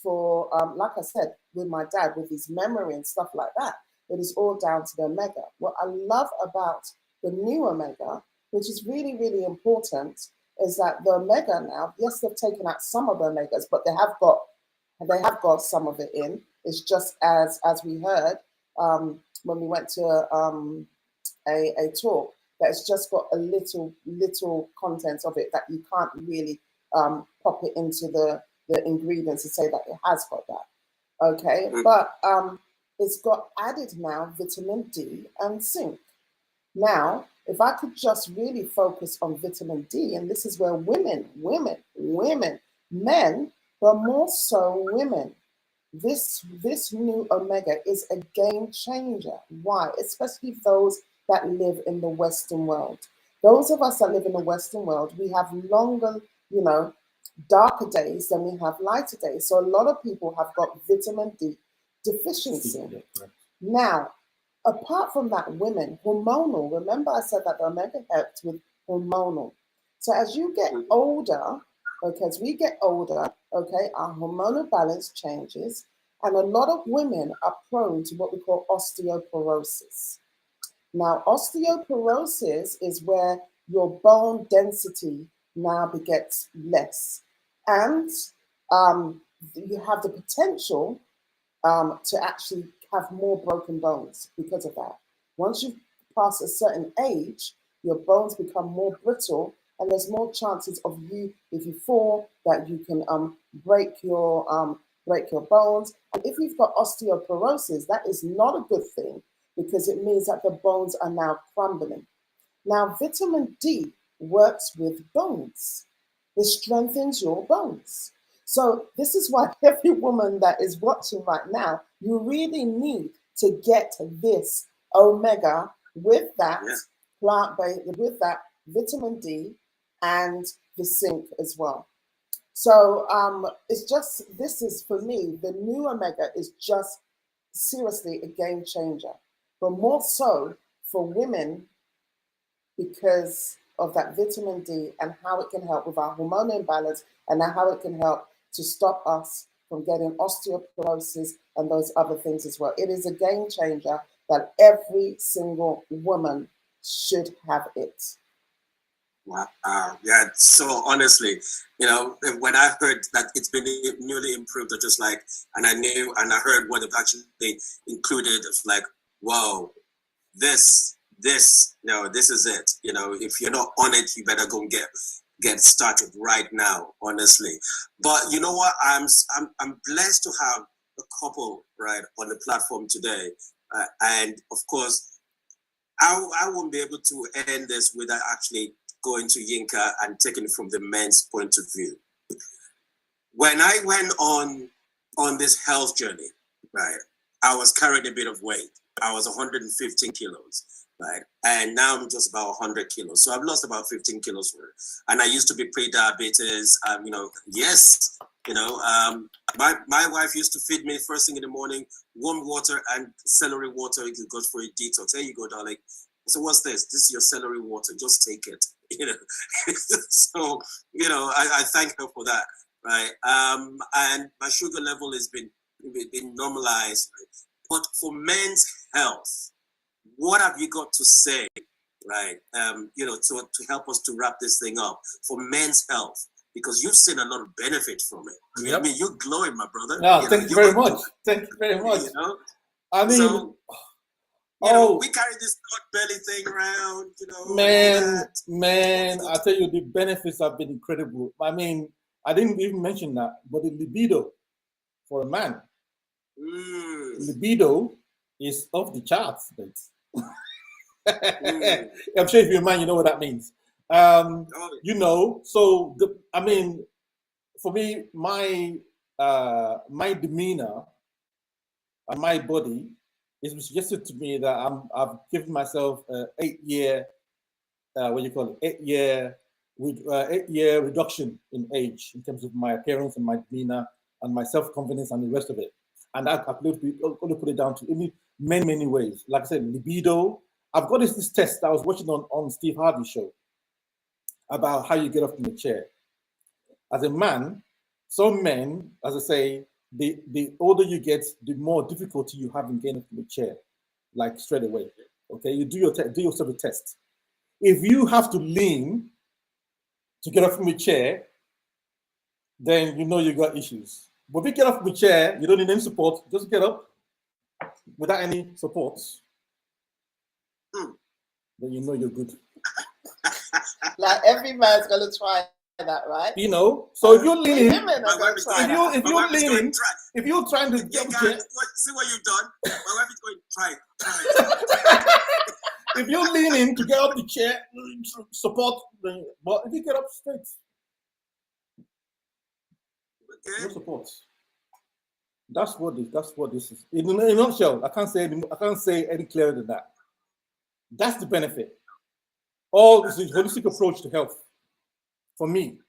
for like I said, with my dad, with his memory and stuff like that, it is all down to the omega. What I love about the new omega, which is really, really important, is that the omega now, yes, they've taken out some of the omegas, but they have got some of it in. It's just as we heard when we went to a talk, that it's just got a little content of it that you can't really pop it into the ingredients and say that it has got that. Okay, but it's got added now vitamin D and zinc. Now, if I could just really focus on vitamin D, and this is where women, men, but more so women, this new omega is a game changer. Why? Especially those that live in the Western world. Those of us that live in the Western world, we have longer, darker days than we have lighter days. So a lot of people have got vitamin D deficiency. Now, apart from that, women, hormonal, remember I said that the omega helps with hormonal. So as you get older, okay, as we get older, okay, our hormonal balance changes, and a lot of women are prone to what we call osteoporosis. Now, osteoporosis is where your bone density now begets less, and you have the potential to actually have more broken bones because of that. Once you pass a certain age, your bones become more brittle, and there's more chances of you, if you fall, that you can break your bones. And if you've got osteoporosis, that is not a good thing, because it means that the bones are now crumbling. Now, vitamin D works with bones. It strengthens your bones. So this is why every woman that is watching right now, you really need to get this omega with that plant-based, with that vitamin D and the zinc as well. So it's just, this is for me, the new omega is just seriously a game changer, but more so for women because of that vitamin D and how it can help with our hormone imbalance, and how it can help to stop us from getting osteoporosis and those other things as well. It is a game changer that every single woman should have it. Wow. Yeah. So honestly, when I heard that it's been newly improved, just like, and I heard what they've actually included, it's like, wow, this is it. If you're not on it, you better go and get started right now, honestly. But you know what? I'm blessed to have a couple right on the platform today, and of course, I won't be able to end this without actually going to Yinka and taking it from the men's point of view. When I went on this health journey, right, I was carrying a bit of weight. I was 115 kilos. Right. And now I'm just about 100 kilos. So I've lost about 15 kilos. And I used to be pre-diabetes. Yes, my wife used to feed me first thing in the morning, warm water and celery water. It goes for a detox. There you go, darling. So what's this? This is your celery water. Just take it. You know. So you know, I thank her for that. Right. And my sugar level has been normalized. But for men's health, what have you got to say? Right. You know, to help us to wrap this thing up for men's health, because you've seen a lot of benefit from it. Yep. I mean, you're glowing, my brother. No, thank you very much. Thank you very much. You know? I mean, so, you know, we carry this gut belly thing around, you know. Man, I tell you, the benefits have been incredible. I mean, I didn't even mention that, but the libido for a man, libido is off the charts. I'm sure if you're a man, you know what that means. You know, so I mean, for me, my demeanor and my body is suggested to me that I've given myself 8-year, what you call it, 8-year reduction in age in terms of my appearance and my demeanor and my self-confidence and the rest of it. And I could only put it down to many ways. Like I said, libido. I've got this test that I was watching on Steve Harvey's show about how you get up from the chair. As a man, some men, as I say, the older you get, the more difficulty you have in getting up from the chair, like straight away. Okay, you do yourself a test. If you have to lean to get up from the chair, then you know you got issues. But if you get up from the chair, you don't need any support. Just get up without any supports. Then you know you're good. Like every man's gonna try that, right? You know, so if you're leaning, if you're trying to see what you've done. My wife is going try. If you're leaning to get up the chair, support. But if you get up straight, no support. That's what this is. In a nutshell, I can't say any clearer than that. That's the benefit. All this is holistic approach to health for me.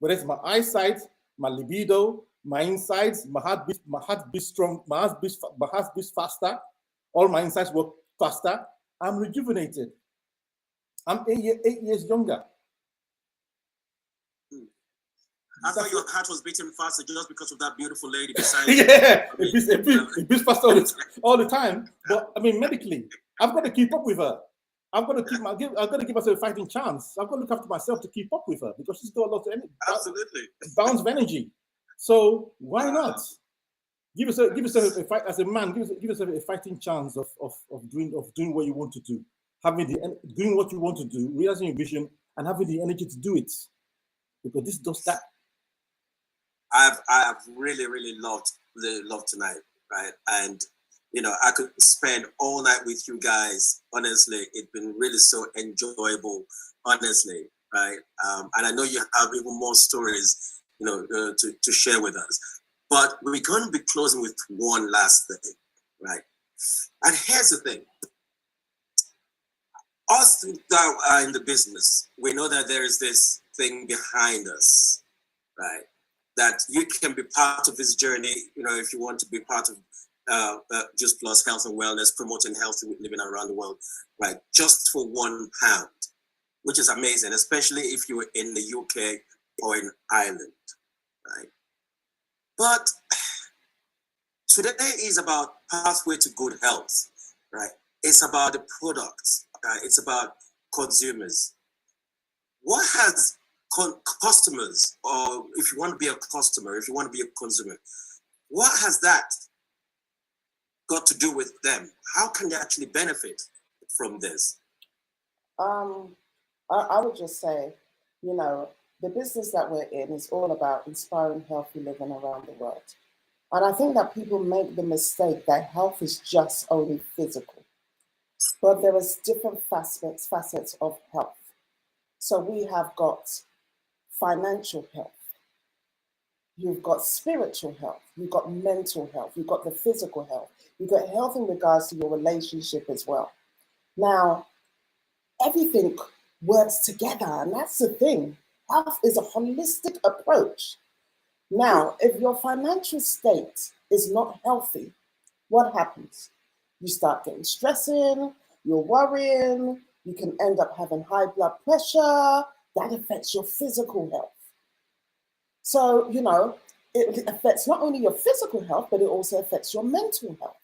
Whether it's my eyesight, my libido, my insides, my heart beats strong, my heart beats faster. All my insides work faster. I'm rejuvenated. I'm 8 years younger. I thought your heart was beating faster just because of that beautiful lady beside you. Yeah, it beats faster all the time. But I mean, medically, I've got to keep up with her. I've got to give myself a fighting chance. I've got to look after myself to keep up with her because she's got a lot of energy. Absolutely. Bounce of energy. So why not? Give yourself a fight as a man. Give yourself a fighting chance of doing what you want to do, doing what you want to do, realizing your vision, and having the energy to do it. Because this does that. I've really loved tonight, right? And you know, I could spend all night with you guys. Honestly, it's been really so enjoyable. Honestly, right? And I know you have even more stories, you know, to share with us. But we're going to be closing with one last thing, right? And here's the thing: us that are in the business, we know that there is this thing behind us, right? That you can be part of this journey, you know, if you want to be part of Juice Plus Health and Wellness, promoting healthy living around the world, right? Just for £1, which is amazing, especially if you're in the UK or in Ireland, right? But today is about pathway to good health, right? It's about the products, it's about consumers. What has customers, or if you want to be a customer, if you want to be a consumer, what has that got to do with them? How can they actually benefit from this? I would just say, you know, the business that we're in is all about inspiring healthy living around the world. And I think that people make the mistake that health is just only physical. But there is different facets of health. So we have got financial health. You've got spiritual health. You've got mental health. You've got the physical health. You've got health in regards to your relationship as well. Now, everything works together, and that's the thing. Health is a holistic approach. Now, if your financial state is not healthy, what happens? You start getting stressing, you're worrying, you can end up having high blood pressure. That affects your physical health. So, you know, it affects not only your physical health, but it also affects your mental health.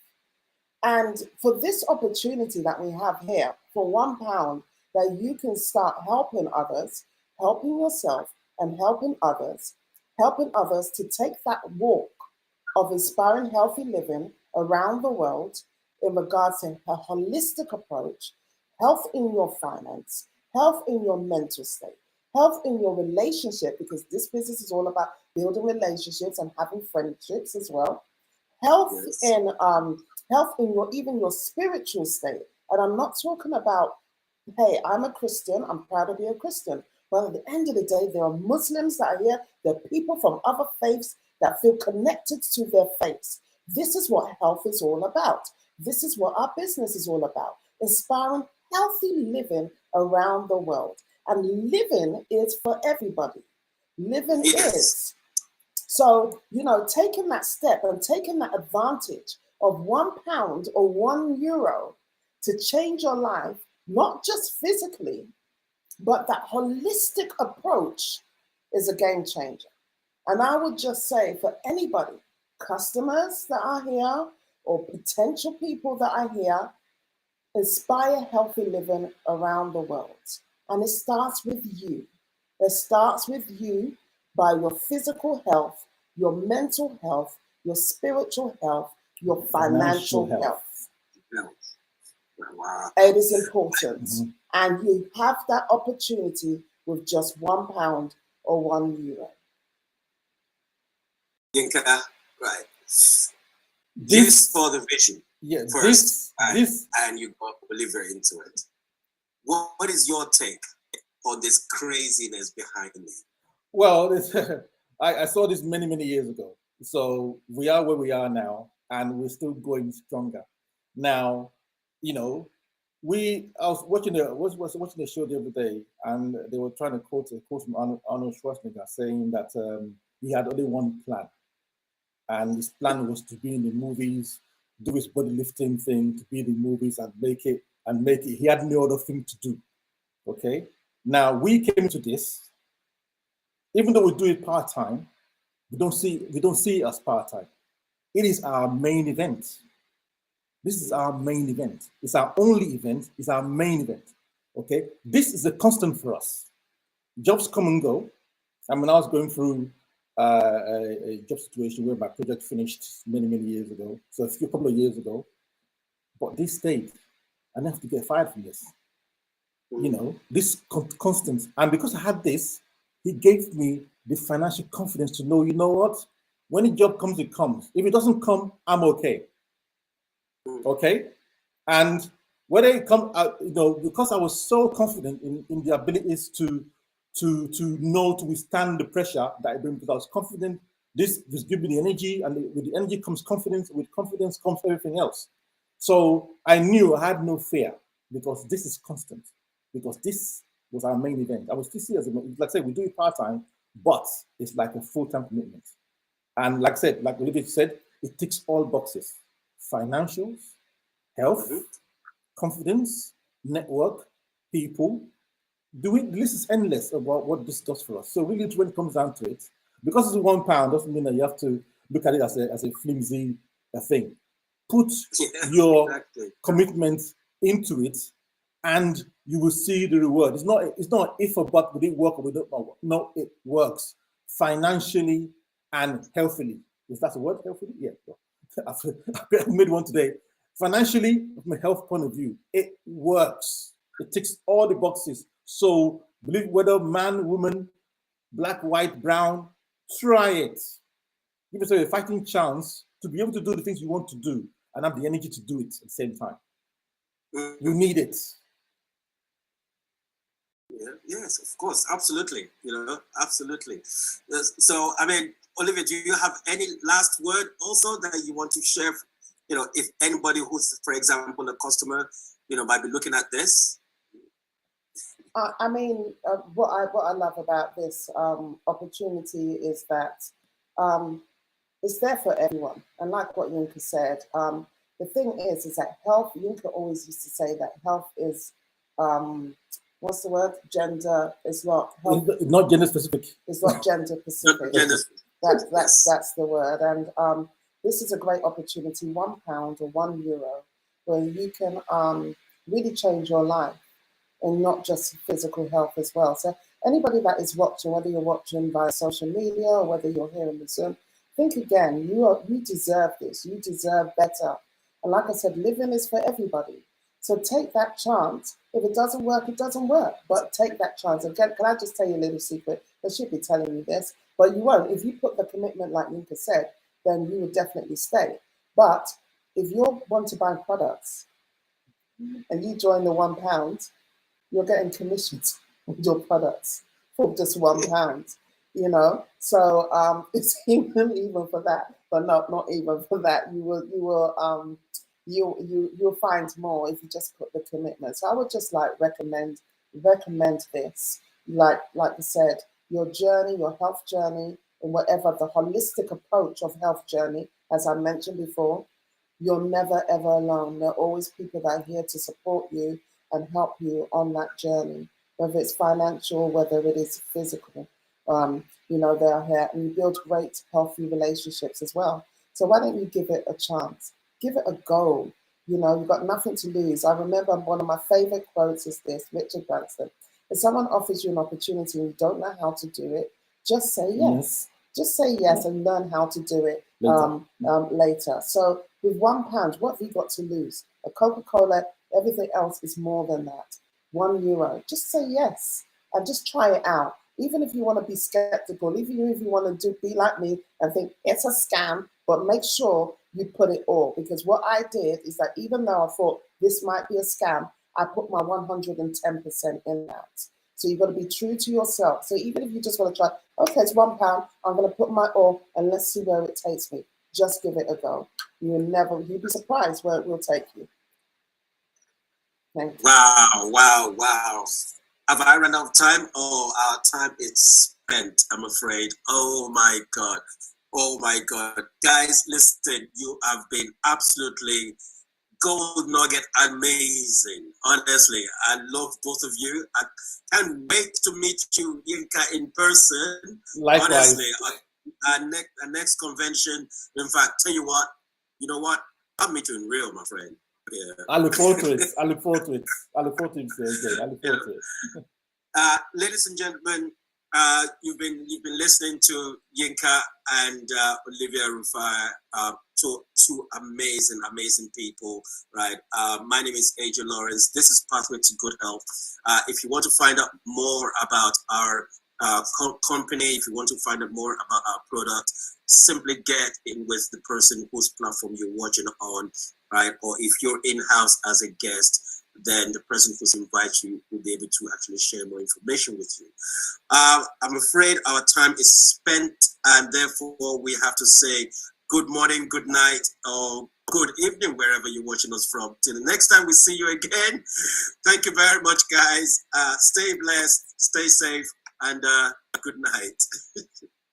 And for this opportunity that we have here, for £1, that you can start helping others, helping yourself, and helping others to take that walk of inspiring healthy living around the world in regards to a holistic approach, health in your finance, health in your mental state, health in your relationship, because this business is all about building relationships and having friendships as well. Health in your even your spiritual state. And I'm not talking about, hey, I'm a Christian, I'm proud to be a Christian. But at the end of the day, there are Muslims that are here, there are people from other faiths that feel connected to their faiths. This is what health is all about. This is what our business is all about. Inspiring healthy living around the world. And living is for everybody. Living is. So, you know, taking that step and taking that advantage of £1 or €1 to change your life, not just physically, but that holistic approach is a game changer. And I would just say for anybody, customers that are here or potential people that are here, inspire healthy living around the world. And it starts with you. It starts with you by your physical health, your mental health, your spiritual health, your financial health. Wow. It is important. And you have that opportunity with just £1 or €1. Yinka, right. This for the vision. Yeah, first, this and you got to deliver into it. What is your take on this craziness behind it? Well, I saw this many years ago. So we are where we are now, and we're still going stronger. Now, you know, I was watching a show the other day, and they were trying to quote from Arnold Schwarzenegger saying that he had only one plan, and his plan was to be in the movies, do his body lifting thing, to be in the movies and make it. He had no other thing to do. Okay. Now we came to this, even though we do it part-time, we don't see it as part-time. It is our main event. This is our main event. It's our only event. It's our main event. Okay. This is a constant for us. Jobs come and go. I mean, I was going through a job situation where my project finished many years ago. So a couple of years ago. But this stayed. I didn't have to get fired from this. You know, this constant. And because I had this, he gave me the financial confidence to know, you know what? When a job comes, it comes. If it doesn't come, I'm okay. Okay? And whether it comes, you know, because I was so confident in the abilities to know to withstand the pressure that I bring, because I was confident, this gives me the energy, and with the energy comes confidence, with confidence comes everything else. So I knew I had no fear, because this is constant, because this was our main event. I was still see as like I said, we do it part-time, but it's like a full-time commitment. And like I said, like Olivia said, it ticks all boxes: financials, health, confidence, network, people. The list is endless about what this does for us. So really, when it comes down to it, because it's £1 doesn't mean that you have to look at it as a flimsy thing. Put your commitment into it, and you will see the reward. It's not if or but, would it work or would it not work? No, it works financially and healthily. Is that a word, healthily? Yeah. I made one today. Financially, from a health point of view, it works. It ticks all the boxes. So believe whether man, woman, black, white, brown, try it. Give yourself a fighting chance to be able to do the things you want to do and have the energy to do it at the same time. You need it. Yeah, yes, of course, absolutely. You know, absolutely. So, I mean, Olivia, do you have any last word also that you want to share? You know, if anybody who's, for example, a customer, you know, might be looking at this. I mean, what I love about this opportunity is that it's there for everyone. And like what Yinka said, the the thing is that health, Yinka always used to say that health is, what's the word? Gender is not health. Not gender specific. It's not gender specific. That's the word. And this is a great opportunity, £1 or €1, where you can really change your life, and not just physical health as well. So anybody that is watching, whether you're watching via social media or whether you're here in the Zoom, think again. You deserve this. You deserve better. And like I said, living is for everybody. So take that chance. If it doesn't work, it doesn't work. But take that chance. Again, can I just tell you a little secret? I should be telling you this, but you won't. If you put the commitment, like Yinka said, then you would definitely stay. But if you want to buy products and you join the £1, you're getting commissions on your products for just £1. You know, so it's even for that, but not even for that. You'll find more if you just put the commitment. So I would just like recommend this. Like I said, your journey, your health journey, and whatever the holistic approach of health journey, as I mentioned before, you're never ever alone. There are always people that are here to support you and help you on that journey, whether it's financial, whether it is physical. You know, they are here, and you build great, healthy relationships as well. So why don't you give it a chance? Give it a go. You know, you've got nothing to lose. I remember one of my favorite quotes is this, Richard Branson. If someone offers you an opportunity and you don't know how to do it, just say yes. Just say yes and learn how to do it later. So with £1, what have you got to lose? A Coca-Cola, everything else is more than that. €1. Just say yes and just try it out. Even if you want to be skeptical, even if you want to be like me and think it's a scam, but make sure you put it all. Because what I did is that even though I thought this might be a scam, I put my 110% in that. So you've got to be true to yourself. So even if you just want to try, okay, it's £1, I'm going to put my all and let's see where it takes me. Just give it a go. You'll be surprised where it will take you. Thank you. Wow. Have I run out of time? Oh, our time is spent, I'm afraid. Oh my God. Guys, listen, you have been absolutely gold nugget amazing. Honestly, I love both of you. I can't wait to meet you, Yinka, in person. Likewise. Honestly, our next convention. In fact, tell you what, I'll meet you in real, my friend. Yeah. I look forward to it. I look forward to it, ladies and gentlemen, you've been listening to Yinka and Olivia Rufai, two amazing people, right? My name is AJ Lawrence. This is Pathway to Good Health. If you want to find out more about our company, if you want to find out more about our product, simply get in with the person whose platform you're watching on, right? Or if you're in-house as a guest, then the person who's invited you will be able to actually share more information with you. I'm afraid our time is spent, and therefore we have to say good morning, good night, or good evening, wherever you're watching us from. Till the next time we see you again, thank you very much, guys. Stay blessed, stay safe, and good night.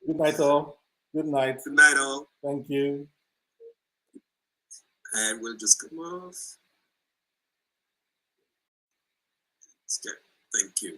Good night, all. Good night. Good night, all. Thank you. And we'll just come off. Okay, thank you.